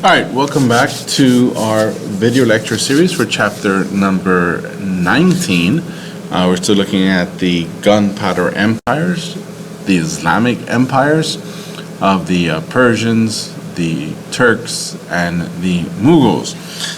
All right, welcome back to our video lecture series for chapter number 19. We're still looking at the gunpowder empires, the Islamic empires of the Persians, the Turks, and the Mughals.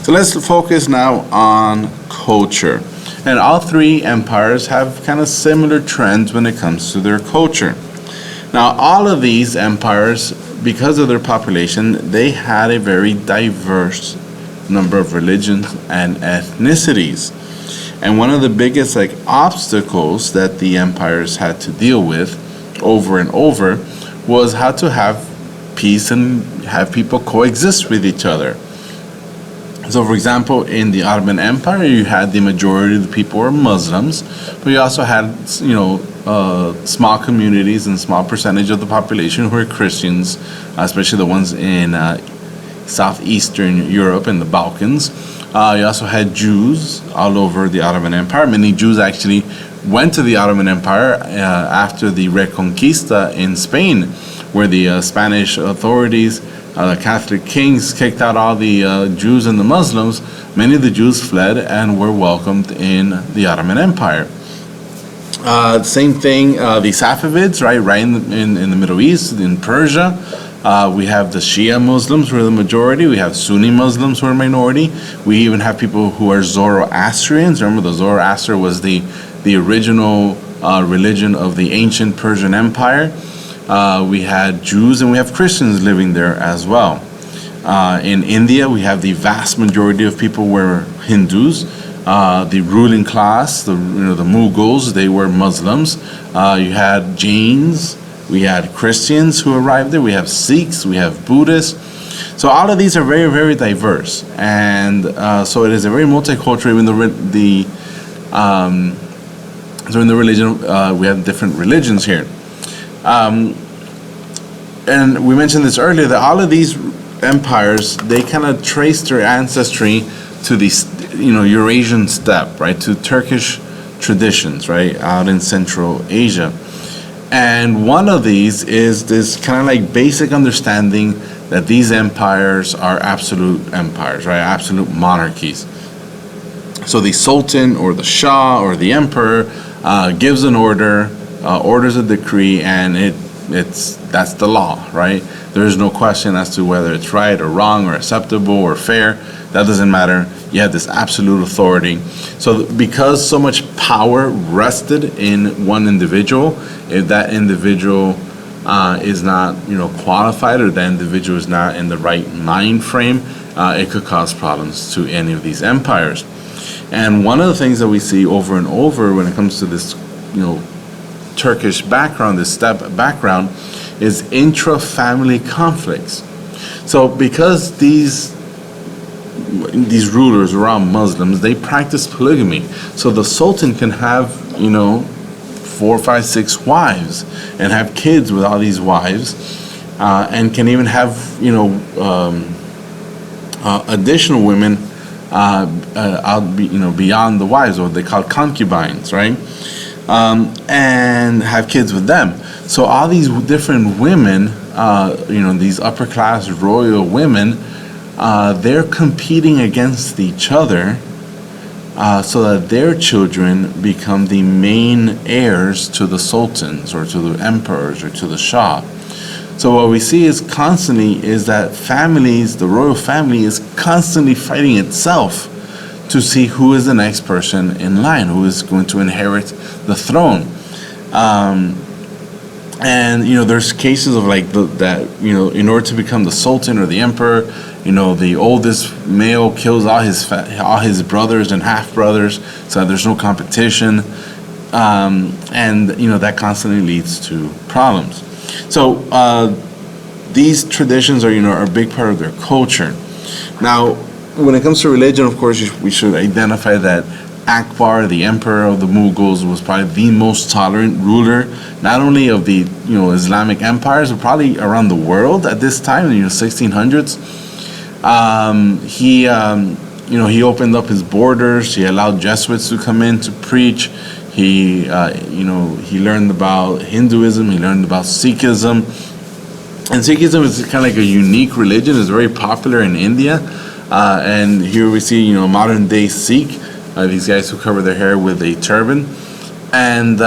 So let's focus now on culture. And all three empires have kind of similar trends when it comes to their culture. Now, all of these empires, because of their population, they had a very diverse number of religions and ethnicities. And one of the biggest obstacles that the empires had to deal with over and over was how to have peace and have people coexist with each other. So, for example, in the Ottoman Empire, you had the majority of the people were Muslims, but you also had, small communities and small percentage of the population who were Christians, especially the ones in southeastern Europe and the Balkans. You also had Jews all over the Ottoman Empire. Many Jews actually went to the Ottoman Empire after the Reconquista in Spain, where the Spanish authorities, the Catholic kings, kicked out all the Jews and the Muslims. Many of the Jews fled and were welcomed in the Ottoman Empire. Same thing, the Safavids, right in the Middle East, in Persia. We have the Shia Muslims who are the majority. We have Sunni Muslims who are a minority. We even have people who are Zoroastrians. Remember, the Zoroaster was the original religion of the ancient Persian Empire. We had Jews and we have Christians living there as well. In India, we have the vast majority of people were Hindus. The ruling class, the Mughals, they were Muslims. You had Jains, we had Christians who arrived there. We have Sikhs, we have Buddhists. So all of these are very, very diverse, and so it is a very multicultural. So in the religion, we have different religions here. And we mentioned this earlier, that all of these empires, they kind of trace their ancestry to the Eurasian steppe, right, to Turkish traditions, right, out in Central Asia. And one of these is this kind of basic understanding that these empires are absolute empires, right, absolute monarchies. So the Sultan or the Shah or the Emperor gives an order, orders a decree, and that's the law, right? There's no question as to whether it's right or wrong or acceptable or fair. That doesn't matter. You have this absolute authority. So because so much power rested in one individual, if that individual is not qualified, or that individual is not in the right mind frame, it could cause problems to any of these empires. And one of the things that we see over and over when it comes to this Turkish background, this steppe background, is intra-family conflicts. So because these rulers around Muslims, they practice polygamy. So the Sultan can have 4, 5, 6 wives and have kids with all these wives, and can even have additional women beyond the wives, what they call concubines, right? And have kids with them. So all these different women, these upper class royal women, they're competing against each other so that their children become the main heirs to the sultans or to the emperors or to the Shah. So what we see is that families, the royal family, is constantly fighting itself to see who is the next person in line, who is going to inherit the throne. And there's cases of in order to become the sultan or the emperor, the oldest male kills all his brothers and half brothers, so there's no competition, and that constantly leads to problems. So these traditions are a big part of their culture. Now, when it comes to religion, of course, we should identify that Akbar, the emperor of the Mughals, was probably the most tolerant ruler, not only of the Islamic empires, but probably around the world at this time, in the 1600s. He opened up his borders. He allowed Jesuits to come in to preach. He learned about Hinduism. He learned about Sikhism. And Sikhism is kind of like a unique religion. It's very popular in India. And here we see, modern day Sikh, these guys who cover their hair with a turban. And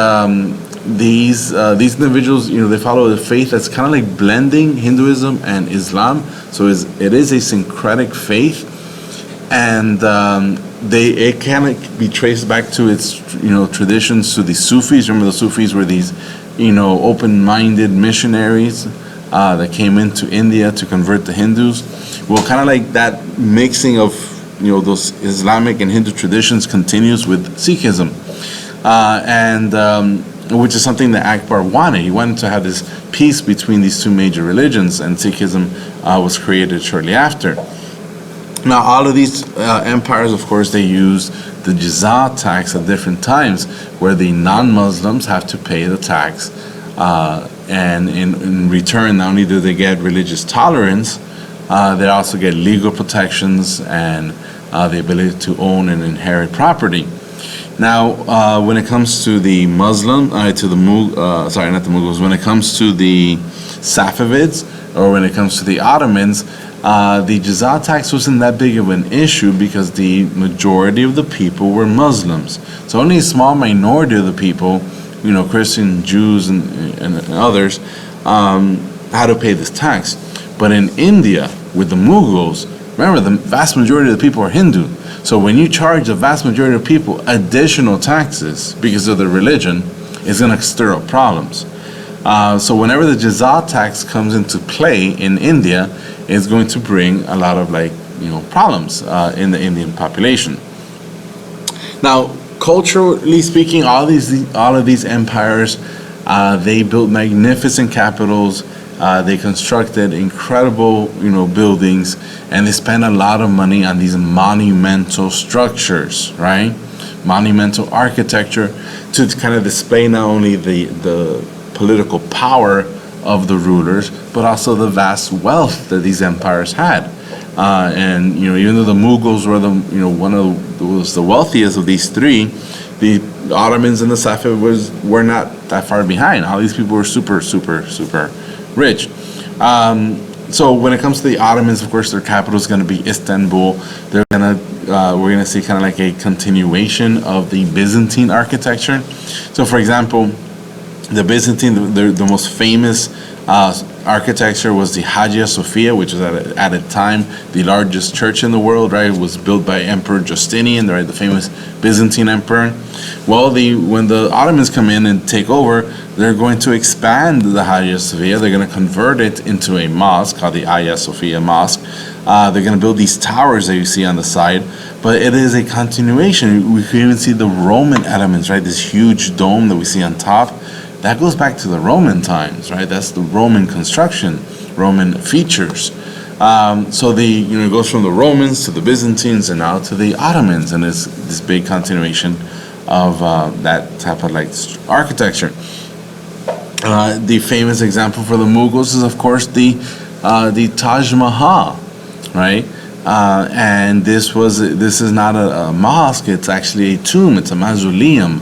these individuals, they follow a faith that's kind of like blending Hinduism and Islam. So it is a syncretic faith. And it can be traced back to its, traditions, to the Sufis. Remember, the Sufis were these, open-minded missionaries that came into India to convert the Hindus. Well, kind of like that mixing of, those Islamic and Hindu traditions continues with Sikhism, which is something that Akbar wanted. He wanted to have this peace between these two major religions, and Sikhism was created shortly after. Now, all of these empires, of course, they use the jizya tax at different times, where the non-Muslims have to pay the tax. And in return, not only do they get religious tolerance, they also get legal protections and the ability to own and inherit property. Now, when it comes to the Muslim, when it comes to the Safavids, or when it comes to the Ottomans, the jizya tax wasn't that big of an issue because the majority of the people were Muslims. So only a small minority of the people, Christian, Jews, and others, had to pay this tax. But in India, with the Mughals, remember, the vast majority of the people are Hindu. So when you charge the vast majority of people additional taxes because of their religion, it's going to stir up problems. So whenever the jizya tax comes into play in India, it's going to bring a lot of problems in the Indian population. Now, culturally speaking, all of these empires, they built magnificent capitals. They constructed incredible, buildings, and they spent a lot of money on these monumental structures, right? Monumental architecture to kind of display not only the political power of the rulers, but also the vast wealth that these empires had. And even though the Mughals were was the wealthiest of these three, the Ottomans and the Safavids were not that far behind. All these people were super, super, super rich. So when it comes to the Ottomans, of course, their capital is going to be Istanbul. We're going to see kind of like a continuation of the Byzantine architecture. So, for example, the Byzantine, the most famous architecture was the Hagia Sophia, which was at a time the largest church in the world, right? It was built by Emperor Justinian, right, the famous Byzantine emperor. Well, when the Ottomans come in and take over, they're going to expand the Hagia Sophia. They're going to convert it into a mosque called the Hagia Sophia Mosque. They're going to build these towers that you see on the side, but it is a continuation. We can even see the Roman elements, right? This huge dome that we see on top. That goes back to the Roman times, right? That's the Roman construction, Roman features. So it goes from the Romans to the Byzantines and now to the Ottomans, and it's this big continuation of that type of architecture. The famous example for the Mughals is, of course, the Taj Mahal, right? And this is not a mosque; it's actually a tomb. It's a mausoleum,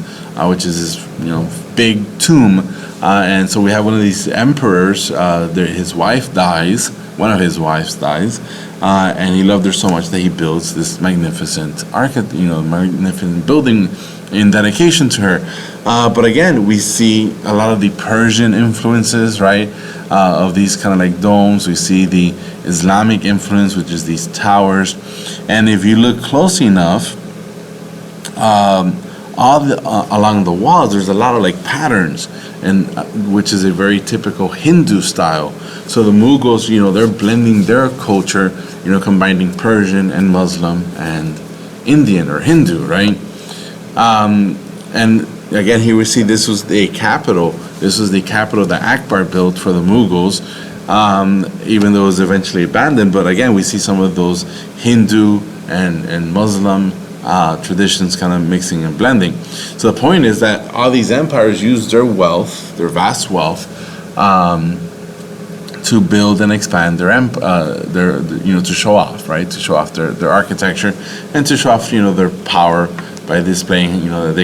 which is this big tomb. And so we have one of these emperors. His wife dies. One of his wives dies, and he loved her so much that he builds this magnificent magnificent building in dedication to her. But again, we see a lot of the Persian influences, right, of these kind of like domes. We see the Islamic influence, which is these towers. And if you look close enough, along the walls, there's a lot of patterns, and which is a very typical Hindu style. So the Mughals, they're blending their culture, combining Persian and Muslim and Indian or Hindu, right? And again, here we see this was the capital. This was the capital that Akbar built for the Mughals, even though it was eventually abandoned. But again, we see some of those Hindu and Muslim traditions kind of mixing and blending. So the point is that all these empires used their wealth, their vast wealth, to build and expand their to show off, right? To show off their architecture and to show off, their power by displaying, that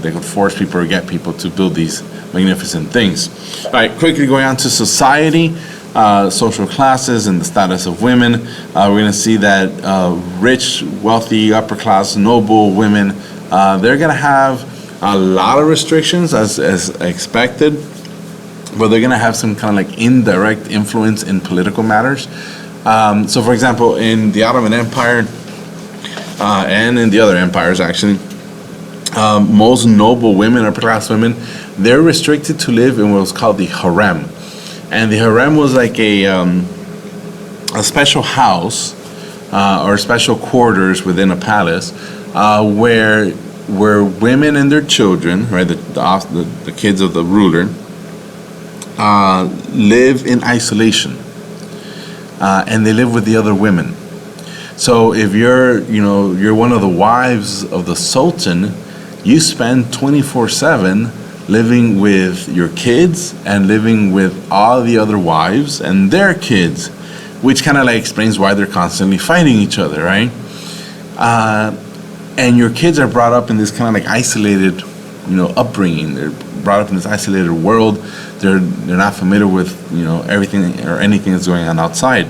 they can force people or get people to build these magnificent things. All right, quickly going on to society, social classes and the status of women. We're going to see that rich, wealthy, upper class, noble women, they're going to have a lot of restrictions as expected, but they're going to have some kind of like indirect influence in political matters. So for example, in the Ottoman Empire and in the other empires actually, most noble women, upper class women, they're restricted to live in what was called the harem. And the harem was like a special house or special quarters within a palace where women and their children, right, the kids of the ruler, live in isolation, and they live with the other women. So if you're one of the wives of the sultan, you spend 24/7 living with your kids and living with all the other wives and their kids, which kind of like explains why they're constantly fighting each other, right? And your kids are brought up in this kind of like isolated, upbringing. They're brought up in this isolated world. They're not familiar with everything or anything that's going on outside.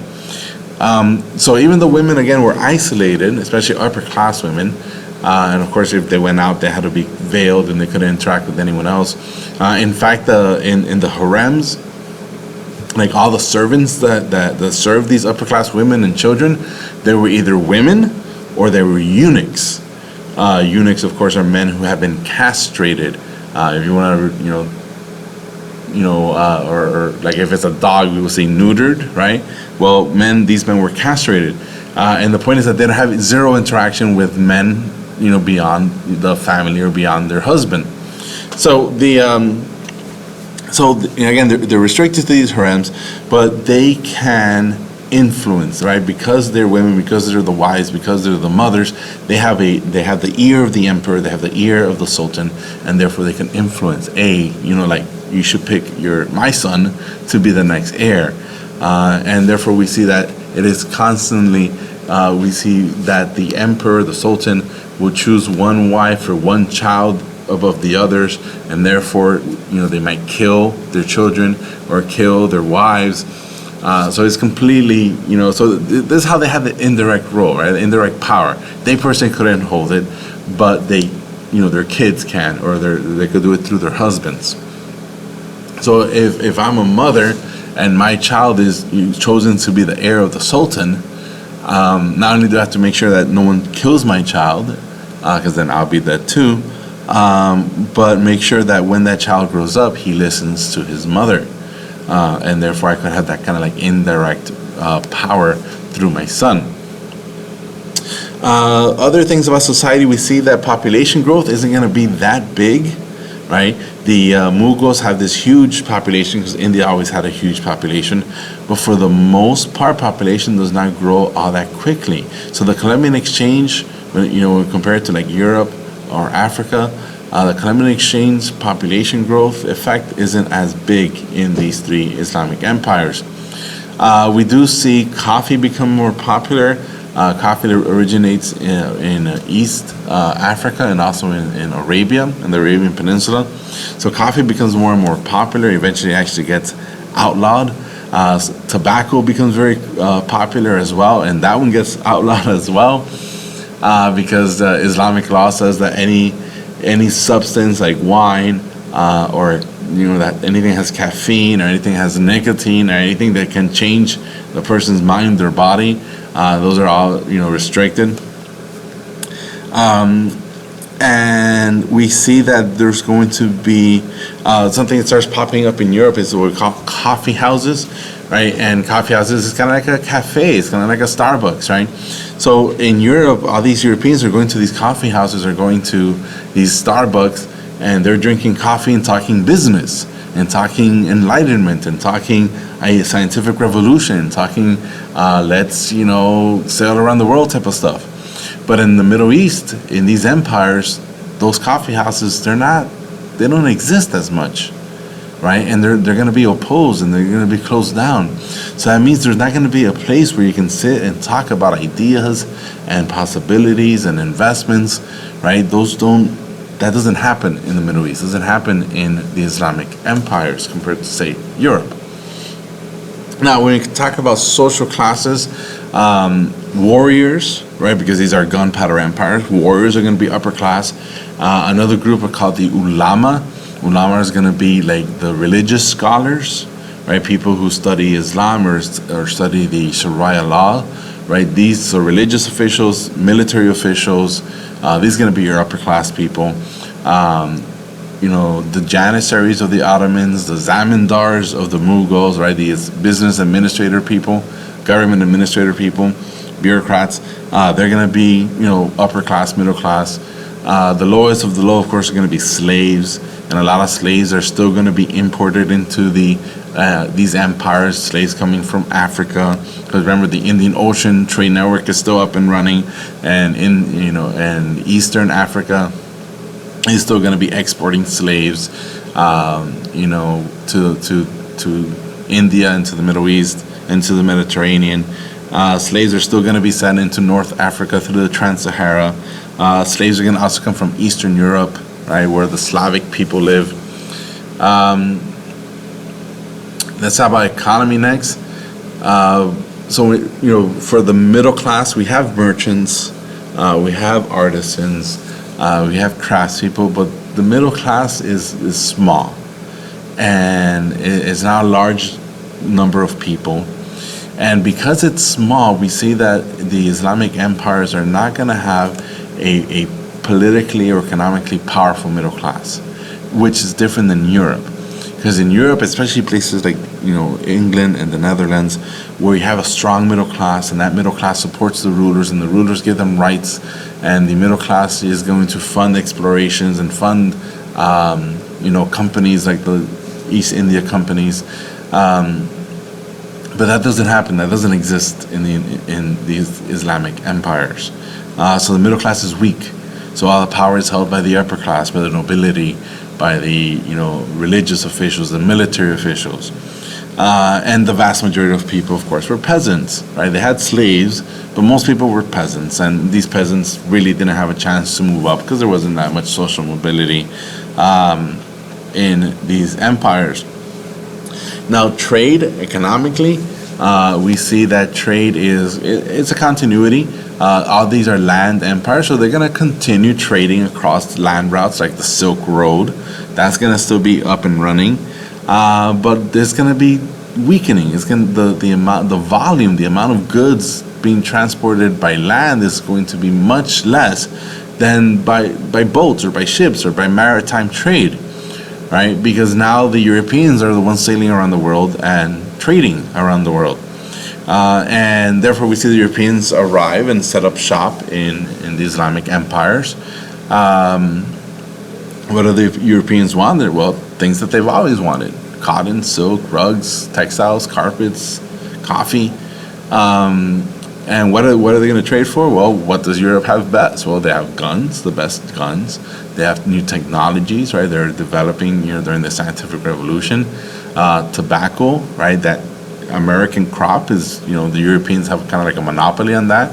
So even though women again were isolated, especially upper class women, and of course if they went out they had to be veiled and they couldn't interact with anyone else. In fact, in the harems, like all the servants that served these upper class women and children, they were either women or they were eunuchs. Eunuchs, of course, are men who have been castrated. If you want to, or like if it's a dog, we will say neutered, right? Well, these men were castrated, and the point is that they don't have zero interaction with men, beyond the family or beyond their husband. So again, they're restricted to these harems, but they can influence, right? Because they're women, because they're the wives, because they're the mothers, they have the ear of the emperor, they have the ear of the sultan, and therefore they can influence. Like you should pick my son to be the next heir, and therefore we see that it is constantly. We see that the emperor, the sultan, will choose one wife or one child above the others, and therefore they might kill their children or kill their wives. So it's completely, so this is how they have the indirect role, right? The indirect power. They personally couldn't hold it, but their kids can, or they could do it through their husbands. So if I'm a mother and my child is chosen to be the heir of the sultan, not only do I have to make sure that no one kills my child, because then I'll be dead too, but make sure that when that child grows up, he listens to his mother. And therefore I could have that kind of like indirect power through my son. Other things about society, we see that population growth isn't going to be that big, right? The Mughals have this huge population because India always had a huge population, but for the most part, population does not grow all that quickly. So the Columbian Exchange, when compare it to like Europe or Africa, the Columbian Exchange population growth effect isn't as big in these three Islamic empires. We do see coffee become more popular. Coffee originates in East Africa and also in Arabia, in the Arabian Peninsula. So coffee becomes more and more popular. Eventually, it actually gets outlawed. Tobacco becomes very popular as well, and that one gets outlawed as well because Islamic law says that any substance like wine or that anything has caffeine or anything has nicotine or anything that can change the person's mind, their body, those are all restricted. And we see that there's going to be something that starts popping up in Europe is what we call coffee houses, right? And coffee houses is kind of like a cafe, it's kind of like a Starbucks, right? So in Europe, all these Europeans are going to these coffee houses, are going to these Starbucks, and they're drinking coffee and talking business and talking enlightenment and talking a scientific revolution and talking let's sail around the world type of stuff. But in the Middle East, in these empires, those coffee houses, they don't exist as much, right? And they're going to be opposed and they're going to be closed down. So that means there's not going to be a place where you can sit and talk about ideas and possibilities and investments, right? Those don't That doesn't happen in the Middle East. It doesn't happen in the Islamic empires compared to, say, Europe. Now, when we talk about social classes, warriors, right, because these are gunpowder empires, warriors are going to be upper class. Another group are called the ulama. Ulama is going to be like the religious scholars, right, people who study Islam or study the Sharia law, right. These are religious officials, military officials. These are going to be your upper class people. The Janissaries of the Ottomans, the Zamindars of the Mughals, right? These business administrator people, government administrator people, bureaucrats. They're going to be, upper class, middle class. The lowest of the low, of course, are going to be slaves, and a lot of slaves are still going to be imported into these empires. Slaves coming from Africa, because remember the Indian Ocean trade network is still up and running, and and Eastern Africa is still going to be exporting slaves, to India and to the Middle East and to the Mediterranean. Slaves are still going to be sent into North Africa through the Trans-Sahara. Slaves are going to also come from Eastern Europe, right, where the Slavic people live. Let's talk about economy next. For the middle class, we have merchants, we have artisans, we have craftspeople, but the middle class is small, and it's not a large number of people. And because it's small, we see that the Islamic empires are not going to have a politically or economically powerful middle class, which is different than Europe. Because in Europe, especially places like England and the Netherlands, where you have a strong middle class, and that middle class supports the rulers, and the rulers give them rights, and the middle class is going to fund explorations and fund companies like the East India companies. But that doesn't happen. That doesn't exist in these Islamic empires. So the middle class is weak. So all the power is held by the upper class, by the nobility, by the religious officials, the military officials, and the vast majority of people, of course, were peasants. Right? They had slaves, but most people were peasants, and these peasants really didn't have a chance to move up because there wasn't that much social mobility in these empires. Now, trade economically, we see that trade it's a continuity. All these are land empires, so they're going to continue trading across land routes like the Silk Road. That's going to still be up and running, but there's going to be weakening. It's going the amount of goods being transported by land is going to be much less than by boats or by ships or by maritime trade. Right, because now the Europeans are the ones sailing around the world and trading around the world, and therefore we see the Europeans arrive and set up shop in the Islamic empires. What do the Europeans want? Well, things that they've always wanted: cotton, silk, rugs, textiles, carpets, coffee. And what are they going to trade for? Well, what does Europe have best? Well, they have guns, the best guns. They have new technologies, right? They're developing, during the scientific revolution. Tobacco, right? That American crop is, the Europeans have kind of like a monopoly on that.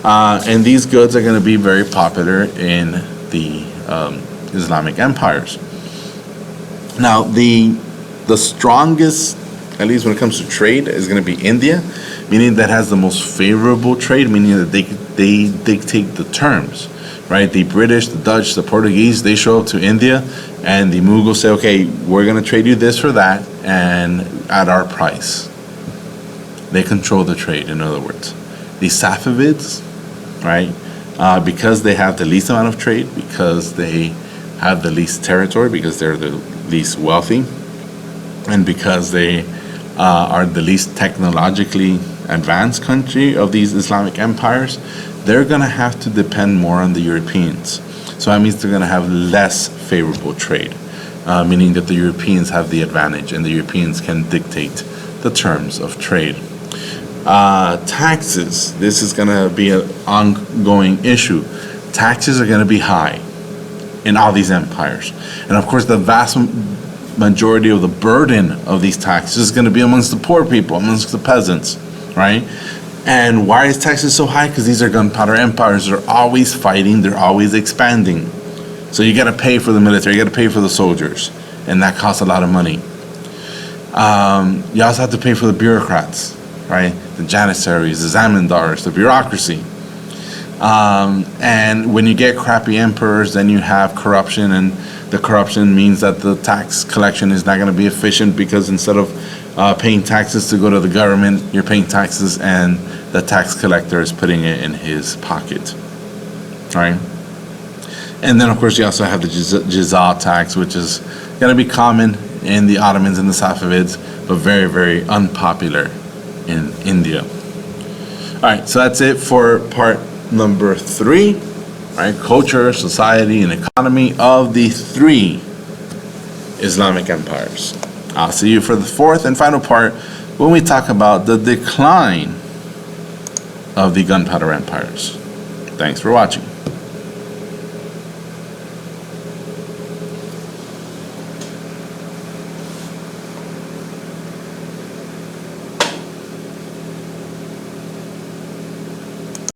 And these goods are going to be very popular in the Islamic empires. Now, the strongest, at least when it comes to trade, is going to be India, meaning that has the most favorable trade, meaning that they dictate the terms, right? The British, the Dutch, the Portuguese, they show up to India, and the Mughals say, okay, we're going to trade you this for that, and at our price. They control the trade, in other words. The Safavids, right, because they have the least amount of trade, because they have the least territory, because they're the least wealthy, and because they are the least technologically advanced country of these Islamic empires, they're going to have to depend more on the Europeans. So that means they're going to have less favorable trade, meaning that the Europeans have the advantage and the Europeans can dictate the terms of trade. Taxes, this is going to be an ongoing issue. Taxes are going to be high in all these empires. And of course, the vast majority of the burden of these taxes is going to be amongst the poor people, amongst the peasants, right? And why is taxes so high? Because these are gunpowder empires. They're always fighting. They're always expanding. So you got to pay for the military, you got to pay for the soldiers, and that costs a lot of money. You also have to pay for the bureaucrats, right? The janissaries, the zamindars, the bureaucracy. And when you get crappy emperors, then you have corruption, and the corruption means that the tax collection is not going to be efficient, because instead of paying taxes to go to the government, you're paying taxes and the tax collector is putting it in his pocket, right? And then, of course, you also have the jizya tax, which is going to be common in the Ottomans and the Safavids, but very, very unpopular in India. All right, so that's it for part number 3, right? Culture, society, and economy of the 3 Islamic empires. I'll see you for the 4th and final part when we talk about the decline of the gunpowder empires. Thanks for watching.